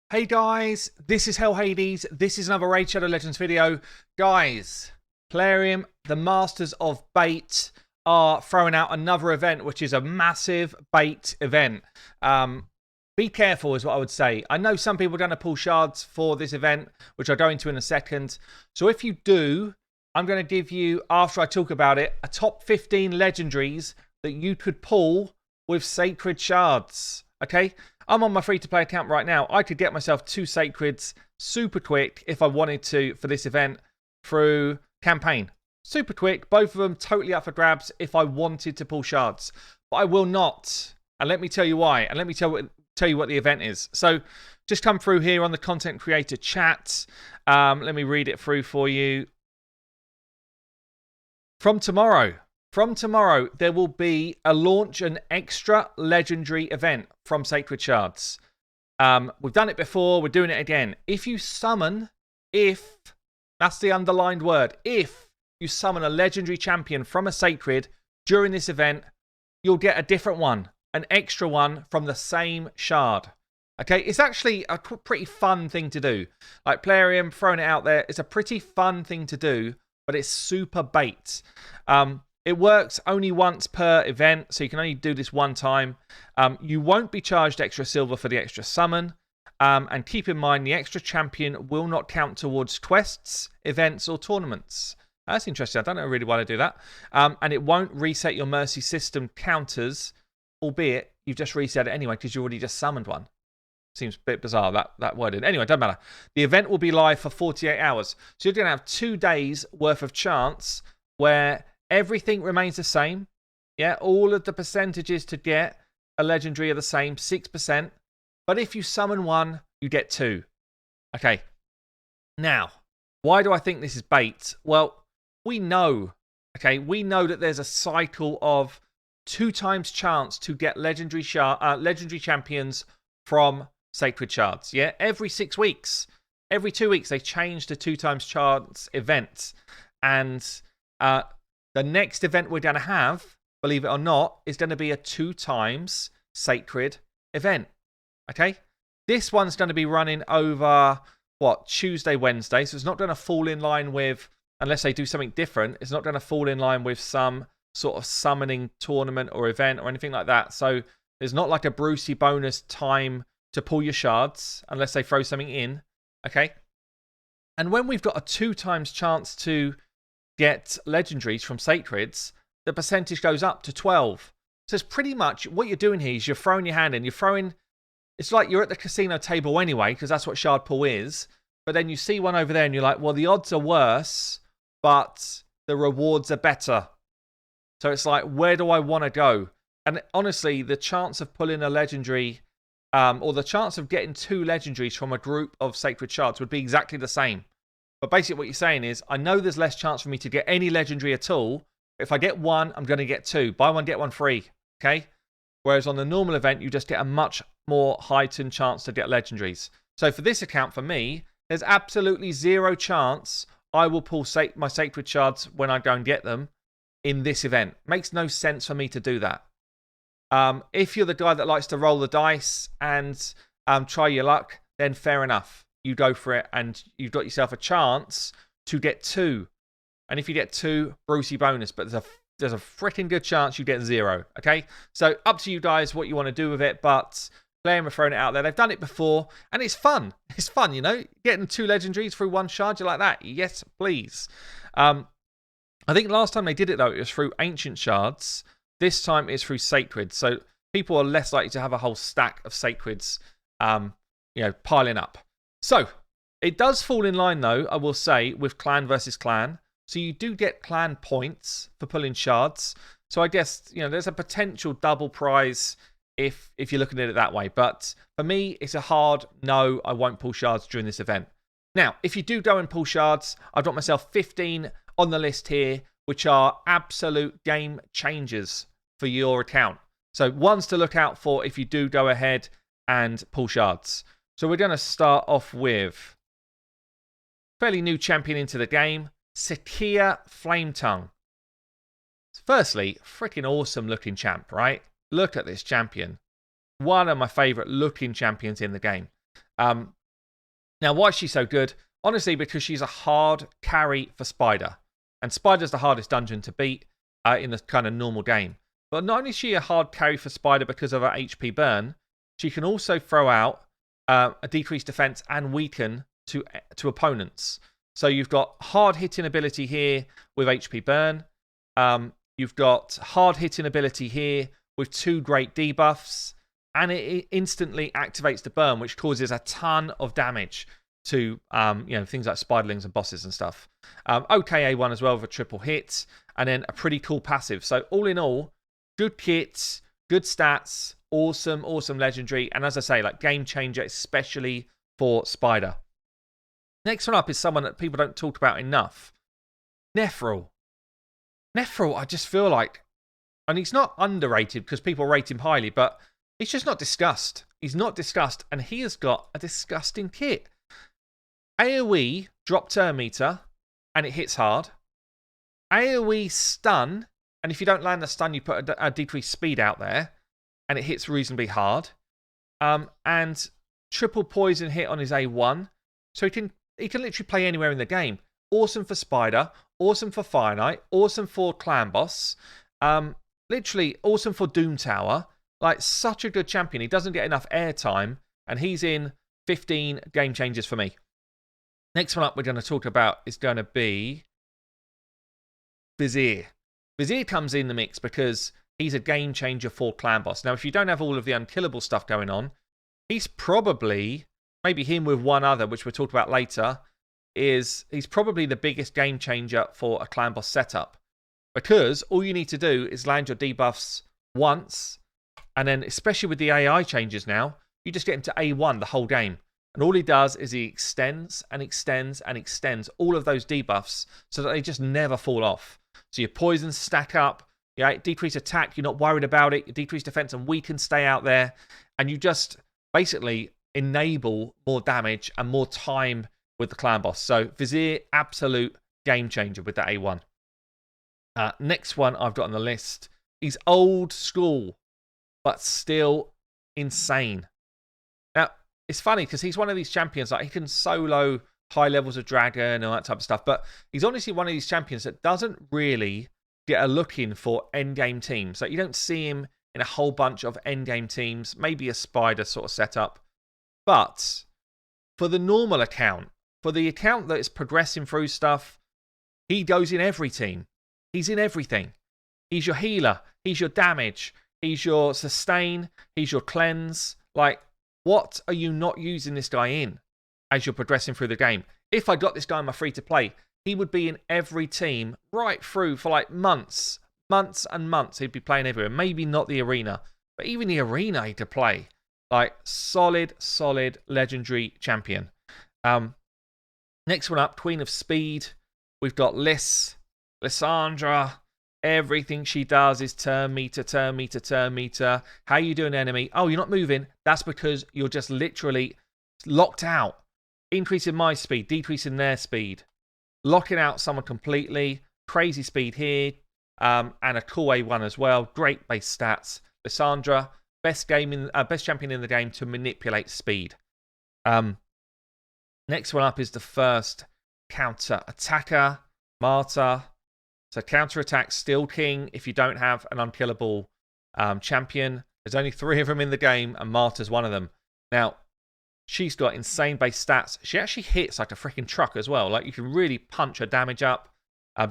Hey guys, this is Hell Hades. This is another Raid Shadow Legends video. Guys, Plarium, the Masters of Bait, are throwing out another event, which is a massive bait event. Be careful is what I would say. I know some people are going to pull shards for this event, which I'll go into in a second. So if you do, I'm going to give you, after I talk about it, a top 15 legendaries that you could pull with sacred shards. Okay? I'm on my free-to-play account right now. I could get myself 2 sacreds super quick if I wanted to for this event through campaign. Super quick. Both of them totally up for grabs if I wanted to pull shards. But I will not. And let me tell you why. And let me tell you what the event is. So just come through here on the content creator chat. Let me read it through for you. From tomorrow, there will be a launch an extra legendary event from Sacred Shards. We've done it before. We're doing it again. If you summon, that's the underlined word, if you summon a legendary champion from a sacred during this event, you'll get a different one, an extra one from the same shard. Okay, it's actually a pretty fun thing to do. Like Plarium, throwing it out there, it's a pretty fun thing to do, but it's super bait. It works only once per event, so you can only do this one time. You won't be charged extra silver for the extra summon. And keep in mind, the extra champion will not count towards quests, events, or tournaments. That's interesting. I don't know really why they do that. And it won't reset your mercy system counters, albeit you've just reset it anyway because you already just summoned one. Seems a bit bizarre, that wording. Anyway, doesn't matter. The event will be live for 48 hours. So you're going to have 2 days worth of chance where everything remains the same. Yeah, all of the percentages to get a legendary are the same, 6%. But if you summon one, you get 2. Okay. Now, why do I think this is bait? Well, we know that there's a cycle of 2 times chance to get legendary champions from Sacred Shards. Yeah, every 6 weeks. Every 2 weeks, they change the 2 times chance event. And the next event we're going to have, believe it or not, is going to be a 2 times sacred event. Okay? This one's going to be running over, Tuesday, Wednesday. So it's not going to fall in line with, unless they do something different, it's not going to fall in line with some sort of summoning tournament or event or anything like that. So there's not like a Brucey bonus time to pull your shards, unless they throw something in. Okay? And when we've got a 2 times chance to get legendaries from sacreds, the percentage goes up to 12. So it's pretty much what you're doing here is you're throwing your hand in. It's like you're at the casino table anyway, because that's what shard pull is. But then you see one over there and you're like, well, the odds are worse, but the rewards are better. So it's like, where do I want to go? And honestly, the chance of pulling a legendary, or the chance of getting 2 legendaries from a group of sacred shards would be exactly the same. But basically what you're saying is, I know there's less chance for me to get any legendary at all. If I get 1, I'm going to get 2. Buy 1, get 1 free. Okay? Whereas on the normal event, you just get a much more heightened chance to get legendaries. So for this account, for me, there's absolutely 0 chance I will pull my sacred shards when I go and get them in this event. Makes no sense for me to do that. If you're the guy that likes to roll the dice and try your luck, then fair enough. You go for it and you've got yourself a chance to get 2. And if you get 2, Brucey bonus. But there's a freaking good chance you get 0. Okay? So up to you guys what you want to do with it. But Plarium are throwing it out there. They've done it before. And it's fun. It's fun, you know? Getting 2 legendaries through 1 shard. You're like that. Yes, please. I think last time they did it, though, it was through ancient shards. This time it's through sacred. So people are less likely to have a whole stack of sacreds piling up. So, it does fall in line, though, I will say, with clan versus clan. So you do get clan points for pulling shards. So I guess, there's a potential double prize if you're looking at it that way. But for me, it's a hard no, I won't pull shards during this event. Now, if you do go and pull shards, I've got myself 15 on the list here, which are absolute game changers for your account. So ones to look out for if you do go ahead and pull shards. So we're going to start off with fairly new champion into the game, Sakia Flametongue. Firstly, freaking awesome looking champ, right? Look at this champion. One of my favourite looking champions in the game. Now, why is she so good? Honestly, because she's a hard carry for Spider. And Spider's the hardest dungeon to beat in the kind of normal game. But not only is she a hard carry for Spider because of her HP burn, she can also throw out a decreased defense and weaken to opponents. So you've got hard hitting ability here with HP burn. You've got hard hitting ability here with 2 great debuffs. And it instantly activates the burn, which causes a ton of damage to things like spiderlings and bosses and stuff. Okay, A1 as well with a triple hit, and then a pretty cool passive. So all in all, good kits, good stats, awesome legendary, and as I say, like game changer, especially for Spider. Next one up is someone that people don't talk about enough. Nephril. Nephril, I just feel like, and he's not underrated because people rate him highly, but he's just not discussed. He's not discussed, and he has got a disgusting kit. AoE, drop turn meter, and it hits hard. AoE stun, and if you don't land the stun, you put a decreased speed out there, and it hits reasonably hard. And triple poison hit on his A1, so he can literally play anywhere in the game. Awesome for Spider, awesome for Fire Knight, awesome for Clan Boss, literally awesome for Doom Tower. Like, such a good champion. He doesn't get enough airtime, and he's in 15 game changers for me. Next one up we're going to talk about is going to be Vizier. Vizier comes in the mix because he's a game changer for Clan Boss. Now, if you don't have all of the unkillable stuff going on, he's probably, maybe him with one other, which we'll talk about later, he's probably the biggest game changer for a Clan Boss setup. Because all you need to do is land your debuffs once, and then, especially with the AI changes now, you just get him to A1 the whole game. And all he does is he extends and extends and extends all of those debuffs so that they just never fall off. So your poisons stack up, decrease attack, you're not worried about it, your decrease defense and weaken stay out there, and you just basically enable more damage and more time with the Clan Boss. So Vizier, absolute game changer with that A1. Next one I've got on the list, he's old school, but still insane. Now, it's funny because he's one of these champions, like he can solo high levels of dragon and all that type of stuff, but he's honestly one of these champions that doesn't really get a look in for endgame teams. Like, you don't see him in a whole bunch of endgame teams, maybe a Spider sort of setup. But for the normal account, for the account that is progressing through stuff, he goes in every team. He's in everything. He's your healer. He's your damage. He's your sustain. He's your cleanse. Like, what are you not using this guy in as you're progressing through the game? If I got this guy in my free-to-play, he would be in every team right through for like months and months. He'd be playing everywhere. Maybe not the arena, but even the arena he could play. Like, solid legendary champion. Next one up, Queen of Speed. We've got Lissandra. Everything she does is turn meter, turn meter, turn meter. How you doing, enemy? Oh, you're not moving. That's because you're just literally locked out. Increasing my speed, decreasing their speed. Locking out someone completely. Crazy speed here. And a cool A1 as well. Great base stats. Lissandra, best champion in the game to manipulate speed. Next one up is the first counter attacker, Marta. So counter attack, still king if you don't have an unkillable champion. There's only 3 of them in the game, and Marta's one of them. Now, she's got insane base stats. She actually hits like a freaking truck as well. Like, you can really punch her damage up.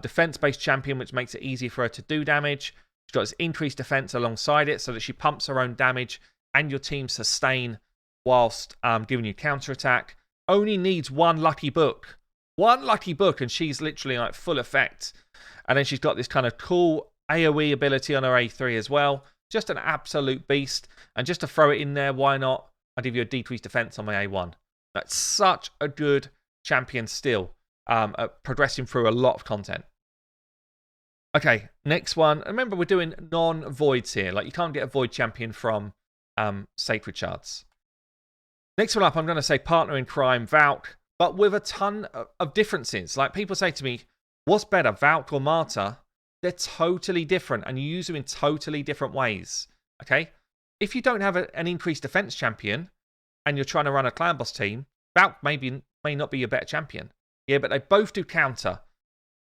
Defense-based champion, which makes it easy for her to do damage. She's got this increased defense alongside it so that she pumps her own damage and your team sustain whilst giving you counter attack. Only needs one lucky book. One lucky book, and she's literally like full effect. And then she's got this kind of cool AoE ability on her A3 as well. Just an absolute beast. And just to throw it in there, why not? I'll give you a decreased defense on my A1. That's such a good champion still. Progressing through a lot of content. Okay, next one. Remember, we're doing non-voids here. Like, you can't get a void champion from Sacred Shards. Next one up, I'm going to say partner in crime, Valk, but with a ton of differences. Like, people say to me, what's better, Valk or Marta? They're totally different, and you use them in totally different ways. Okay? If you don't have an increased defense champion, and you're trying to run a Clan Boss team, Valk may not be your better champion. Yeah, but they both do counter.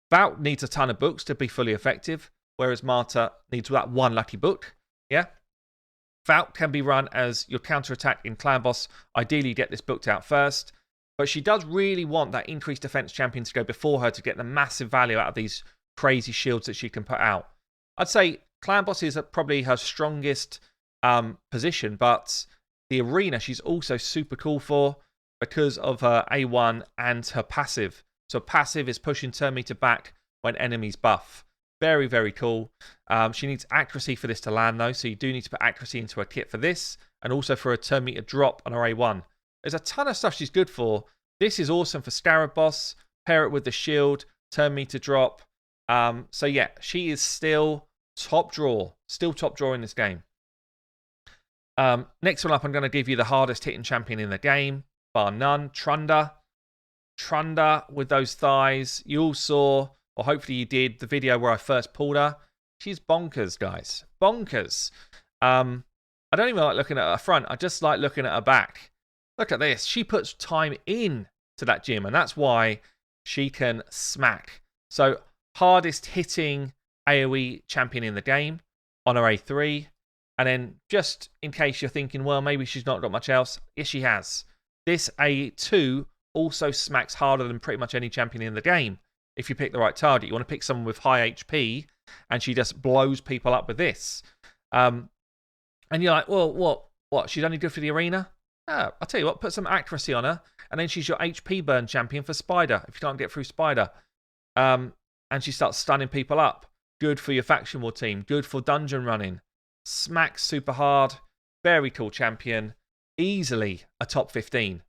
Valk needs a ton of books to be fully effective, whereas Marta needs that one lucky book. Yeah. Valk can be run as your counter attack in Clan Boss. Ideally, get this booked out first. But she does really want that increased defense champion to go before her to get the massive value out of these crazy shields that she can put out. I'd say Clan Boss is probably her strongest position, but the arena she's also super cool for because of her A1 and her passive. So passive is pushing turn meter back when enemies buff. Very, very cool. She needs accuracy for this to land though, so you do need to put accuracy into her kit for this, and also for a turn meter drop on her A1. There's a ton of stuff she's good for. This is awesome for Scarab Boss. Pair it with the shield, turn meter drop. So yeah, she is still top draw. Still top draw in this game. Next one up, I'm going to give you the hardest hitting champion in the game, bar none, Trunda. Trunda with those thighs. You all saw, or hopefully you did, the video where I first pulled her. She's bonkers, guys. Bonkers. I don't even like looking at her front. I just like looking at her back. Look at this. She puts time in to that gym, and that's why she can smack. So, hardest hitting AoE champion in the game on her A3. And then, just in case you're thinking, well, maybe she's not got much else. Yes, she has. This A2 also smacks harder than pretty much any champion in the game. If you pick the right target, you want to pick someone with high HP, and she just blows people up with this. And you're like, well, what? She's only good for the arena? I'll tell you what, put some accuracy on her, and then she's your HP burn champion for Spider, if you can't get through Spider. And she starts stunning people up. Good for your faction war team. Good for dungeon running. Smacks super hard. Very cool champion. Easily a top 15.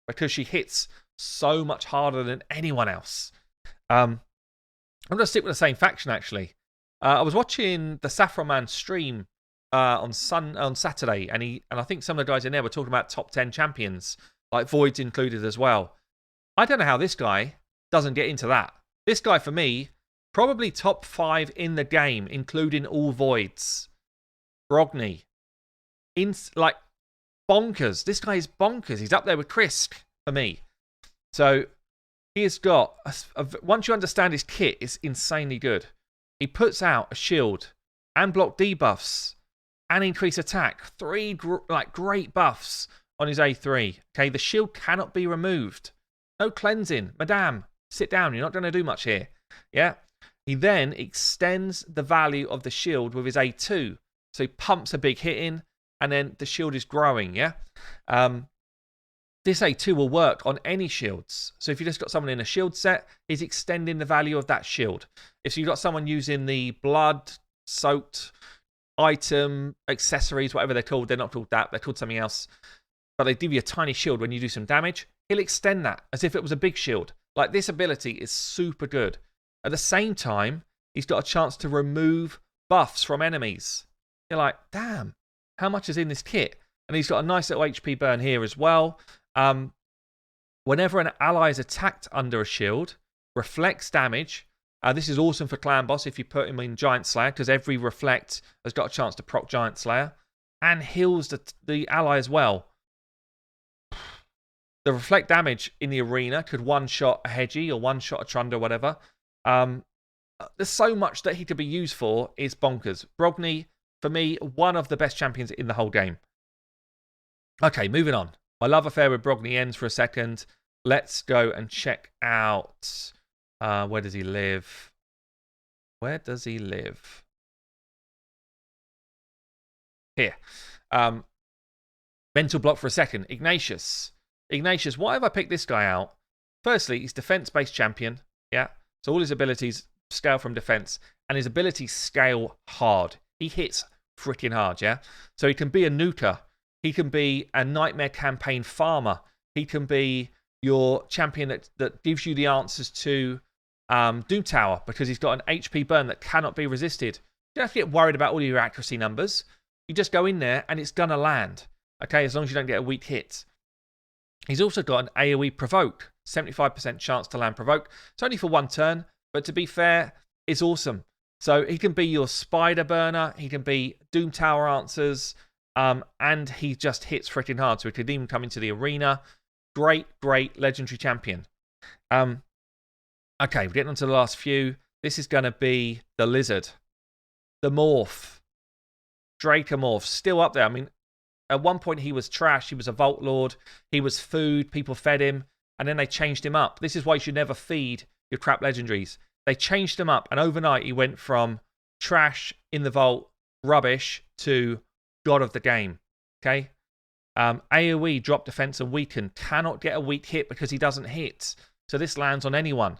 Because she hits so much harder than anyone else. I'm going to stick with the same faction, actually. I was watching the Saffron Man stream on Saturday, and I think some of the guys in there were talking about top 10 champions, like Voids included as well. I don't know how this guy doesn't get into that. This guy, for me, probably top 5 in the game, including all Voids. Brogni. Like, bonkers. This guy is bonkers. He's up there with Krisk, for me. So, he has got, once you understand his kit, it's insanely good. He puts out a shield and block debuffs and increase attack. 3 great buffs on his A3. Okay, the shield cannot be removed. No cleansing. Madame, sit down. You're not going to do much here. Yeah. He then extends the value of the shield with his A2. So he pumps a big hit in, and then the shield is growing. Yeah. This A2 will work on any shields. So if you just got someone in a shield set, he's extending the value of that shield. If you've got someone using the blood-soaked item, accessories, whatever they're called, they're not called that, they're called something else, but they give you a tiny shield when you do some damage, he'll extend that as if it was a big shield. Like, this ability is super good. At the same time, he's got a chance to remove buffs from enemies. You're like, damn, how much is in this kit? And he's got a nice little HP burn here as well. Whenever an ally is attacked under a shield, reflects damage. This is awesome for Clan Boss if you put him in Giant Slayer, because every reflect has got a chance to proc Giant Slayer. And heals the ally as well. The reflect damage in the arena could one-shot a Hedgie or one-shot a Trunda or whatever. There's so much that he could be used for. It's bonkers. Brogni, for me, one of the best champions in the whole game. Okay, moving on. My love affair with Brogni ends for a second. Let's go and check out... where does he live? Where does he live? Here. Mental block for a second. Ignatius. Ignatius, why have I picked this guy out? Firstly, he's defense-based champion. Yeah. So all his abilities scale from defense. And his abilities scale hard. He hits freaking hard, yeah? So he can be a nuker. He can be a Nightmare Campaign farmer. He can be your champion that gives you the answers to Doom Tower, because he's got an HP burn that cannot be resisted. You don't have to get worried about all your accuracy numbers. You just go in there and it's going to land. Okay, as long as you don't get a weak hit. He's also got an AoE provoke. 75% chance to land provoke. It's only for one turn, but to be fair, it's awesome. So he can be your spider burner. He can be Doom Tower answers. And he just hits freaking hard. So he could even come into the arena. Great, great legendary champion. Okay, we're getting on to the last few. This is going to be the Lizard. The Morph. Dracomorph. Still up there. I mean, at one point he was trash. He was a Vault Lord. He was food. People fed him. And then they changed him up. This is why you should never feed your crap legendaries. They changed him up. And overnight he went from trash in the vault, rubbish, to god of the game. Okay? AoE, drop defense and weaken. Cannot get a weak hit because he doesn't hit. So this lands on anyone.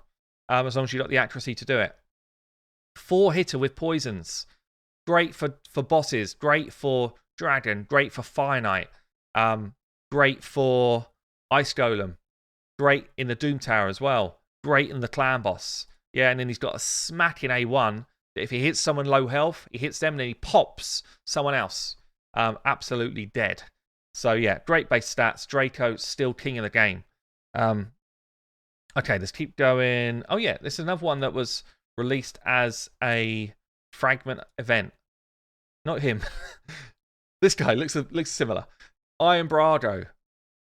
As long as you've got the accuracy to do it. 4-hitter with poisons. Great for bosses. Great for dragon. Great for Fire Knight. Great for Ice Golem. Great in the Doom Tower as well. Great in the clan boss. Yeah, and then he's got a smacking A1 that if he hits someone low health, he hits them and then he pops someone else. Absolutely dead. So yeah, great base stats. Draco still king of the game. Okay, let's keep going. Oh yeah, this is another one that was released as a fragment event. Not him. This guy looks similar. Iron Brado.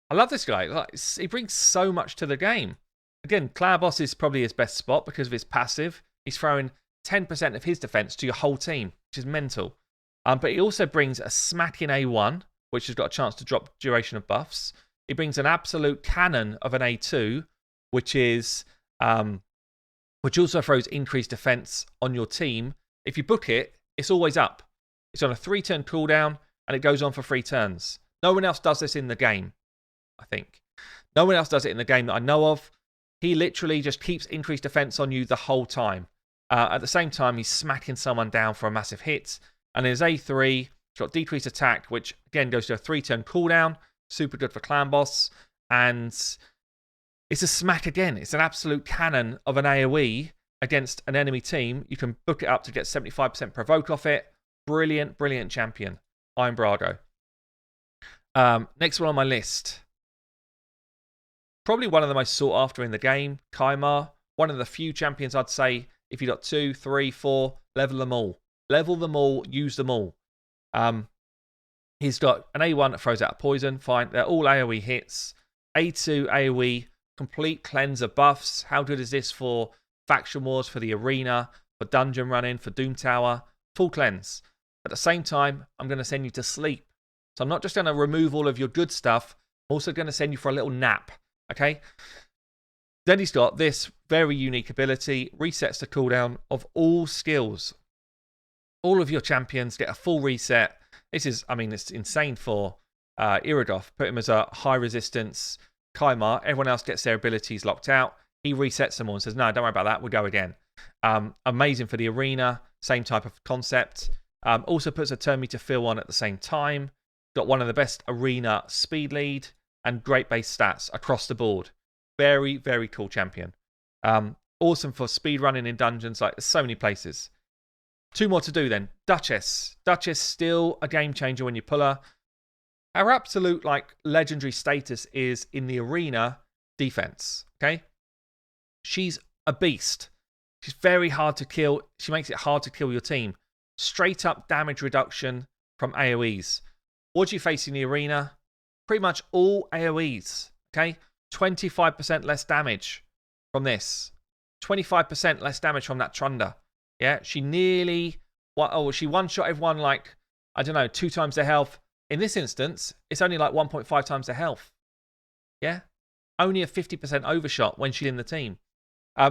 I love this guy. Like, he brings so much to the game. Again, Cloud Boss is probably his best spot because of his passive. He's throwing 10% of his defense to your whole team, which is mental. But he also brings a smacking A1, which has got a chance to drop duration of buffs. He brings an absolute cannon of an A2, which also throws increased defense on your team. If you book it, it's always up. It's on a 3-turn cooldown, and it goes on for 3 turns. No one else does this in the game, I think. No one else does it in the game that I know of. He literally just keeps increased defense on you the whole time. At the same time, he's smacking someone down for a massive hit. And his A3, he's got decreased attack, which again goes to a 3-turn cooldown. Super good for clan boss. And it's a smack again. It's an absolute cannon of an AoE against an enemy team. You can book it up to get 75% provoke off it. Brilliant, brilliant champion. Iron Brado. Next one on my list. Probably one of the most sought after in the game. Kaimar. One of the few champions I'd say, if you got 2, 3, 4, level them all. Level them all, use them all. He's got an A1 that throws out a poison. Fine. They're all AoE hits. A2 AoE, complete cleanse of buffs. How good is this for faction wars, for the arena, for dungeon running, for Doom Tower? Full cleanse. At the same time, I'm going to send you to sleep. So I'm not just going to remove all of your good stuff. I'm also going to send you for a little nap. Okay? Then he's got this very unique ability. Resets the cooldown of all skills. All of your champions get a full reset. This is, I mean, it's insane for Iridoff. Put him as a high resistance Kaimar. Everyone else gets their abilities locked out. He resets them all and says, no, don't worry about that. We'll go again. Amazing for the arena. Same type of concept. Also puts a turn meter fill on at the same time. Got one of the best arena speed lead and great base stats across the board. Very, very cool champion. Awesome for speed running in dungeons. Like, there's so many places. 2 more to do then. Duchess. Duchess still a game changer when you pull her. Her absolute legendary status is in the arena defense. Okay? She's a beast. She's very hard to kill. She makes it hard to kill your team. Straight up damage reduction from AoEs. What do you face in the arena? Pretty much all AoEs. Okay? 25% less damage from this. 25% less damage from that Trunda. Yeah, she she one-shot everyone 2 times their health. In this instance, it's only 1.5 times their health. Yeah? Only a 50% overshot when she's in the team.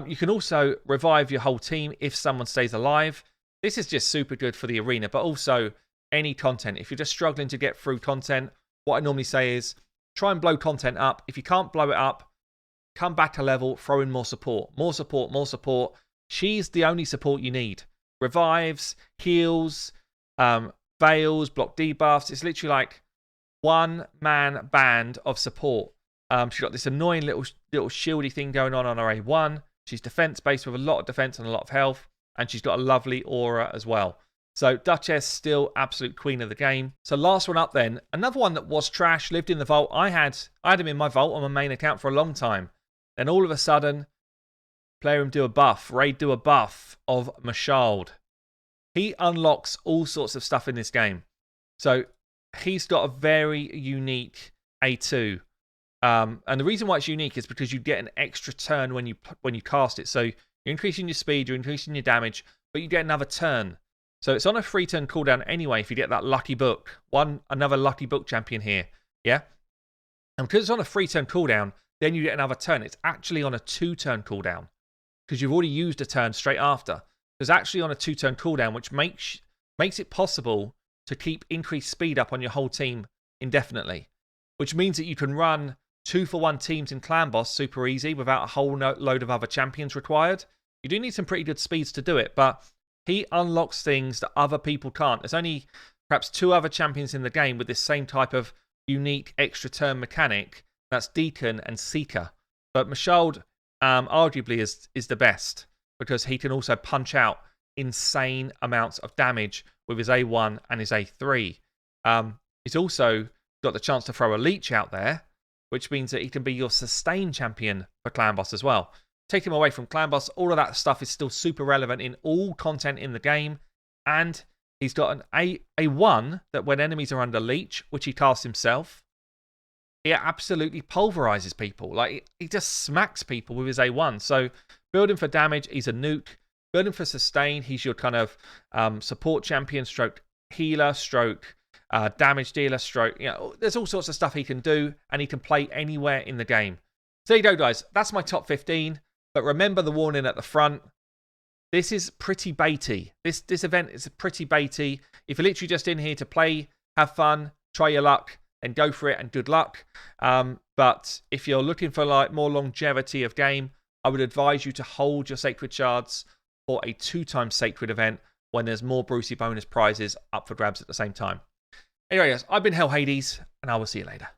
You can also revive your whole team if someone stays alive. This is just super good for the arena, but also any content. If you're just struggling to get through content, what I normally say is try and blow content up. If you can't blow it up, come back a level, throw in more support. More support, more support. She's the only support you need. Revives, heals, veils, block debuffs. It's literally one-man band of support. She's got this annoying little shieldy thing going on her A1. She's defense-based with a lot of defense and a lot of health. And she's got a lovely aura as well. So Duchess still absolute queen of the game. So last one up then. Another one that was trash, lived in the vault. I had him in my vault on my main account for a long time. Then all of a sudden, player him do a buff. Raid do a buff of Mashald. He unlocks all sorts of stuff in this game. So he's got a very unique A2. And the reason why it's unique is because you get an extra turn when you cast it. So you're increasing your speed, you're increasing your damage, but you get another turn. So it's on a 3-turn cooldown anyway if you get that lucky book. Another lucky book champion here. Yeah? And because it's on a 3-turn cooldown, then you get another turn. It's actually on a 2-turn cooldown because you've already used a turn straight after. It's actually on a 2-turn cooldown, which makes it possible to keep increased speed up on your whole team indefinitely, which means that you can run 2-for-1 teams in Clan Boss super easy without a whole load of other champions required. You do need some pretty good speeds to do it, but he unlocks things that other people can't. There's only perhaps 2 other champions in the game with this same type of unique extra turn mechanic. That's Deacon and Seeker. But Mashold arguably is the best because he can also punch out insane amounts of damage with his A1 and his A3. He's also got the chance to throw a leech out there, which means that he can be your sustain champion for Clan Boss as well. Take him away from Clan Boss, all of that stuff is still super relevant in all content in the game. And he's got an A1 that when enemies are under leech, which he casts himself, he absolutely pulverizes people. Like, he just smacks people with his A1. So building for damage, he's a nuke. Building for sustain, he's your kind of support champion, stroke healer, stroke damage dealer, stroke. There's all sorts of stuff he can do, and he can play anywhere in the game. So there you go, guys. That's my top 15. But remember the warning at the front. This is pretty baity. This event is pretty baity. If you're literally just in here to play, have fun, try your luck, then go for it and good luck. But if you're looking for like more longevity of game, I would advise you to hold your Sacred Shards for a 2-time Sacred event when there's more Brucey bonus prizes up for grabs at the same time. Anyway, guys, I've been Hell Hades, and I will see you later.